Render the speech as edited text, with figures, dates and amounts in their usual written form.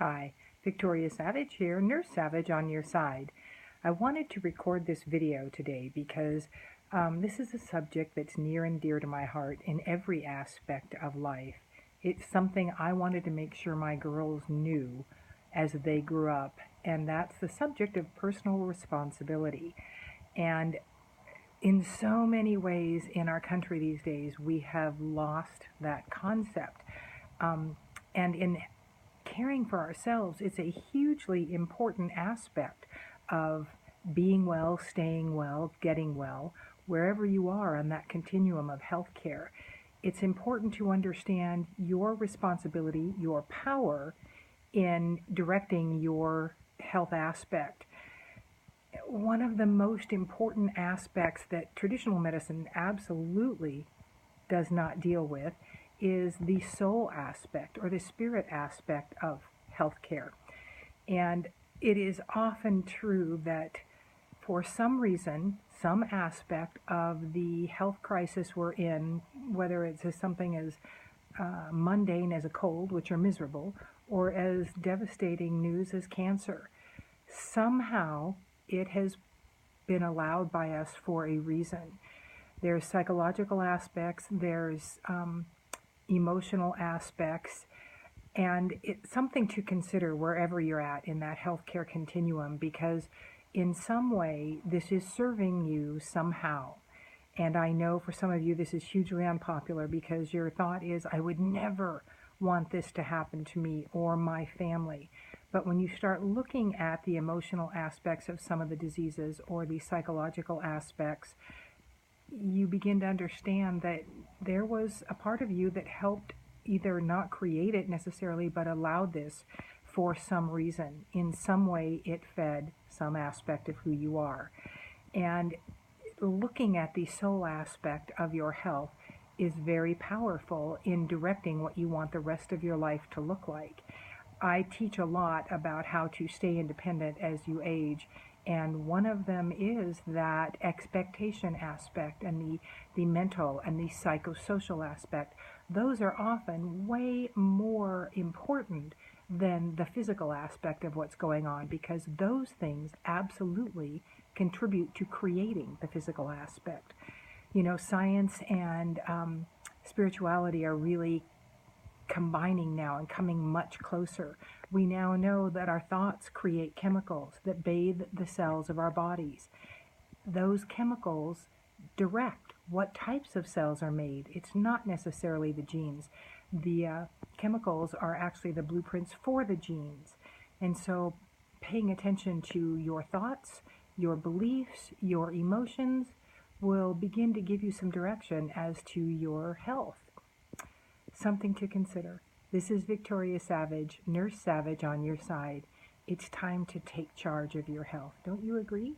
Hi, Victoria Savage here, Nurse Savage on your side. I wanted to record this video today because this is a subject that's near and dear to my heart in every aspect of life. It's something I wanted to make sure my girls knew as they grew up, and that's the subject of personal responsibility. And in so many ways in our country these days, we have lost that concept. And in caring for ourselves, it's a hugely important aspect of being well, staying well, getting well, wherever you are on that continuum of healthcare. It's important to understand your responsibility, your power in directing your health aspect. One of the most important aspects that traditional medicine absolutely does not deal with is the soul aspect or the spirit aspect of healthcare. And it is often true that for some reason, some aspect of the health crisis we're in, whether it's something as mundane as a cold, which are miserable, or as devastating news as cancer, somehow it has been allowed by us for a reason. There's psychological aspects, there's emotional aspects, and it's something to consider wherever you're at in that healthcare continuum, because in some way this is serving you somehow. And I know for some of you this is hugely unpopular because your thought is, I would never want this to happen to me or my family. But when you start looking at the emotional aspects of some of the diseases or the psychological aspects, you begin to understand that there was a part of you that helped either not create it necessarily, but allowed this for some reason. In some way, it fed some aspect of who you are. And looking at the soul aspect of your health is very powerful in directing what you want the rest of your life to look like. I teach a lot about how to stay independent as you age, and one of them is that expectation aspect and the mental and the psychosocial aspect. Those are often way more important than the physical aspect of what's going on, because those things absolutely contribute to creating the physical aspect. You know, science and spirituality are really combining now and coming much closer. We now know that our thoughts create chemicals that bathe the cells of our bodies. Those chemicals direct what types of cells are made. It's not necessarily the genes. The chemicals are actually the blueprints for the genes. And so paying attention to your thoughts, your beliefs, your emotions will begin to give you some direction as to your health. Something to consider. This is Victoria Savage, Nurse Savage on your side. It's time to take charge of your health. Don't you agree?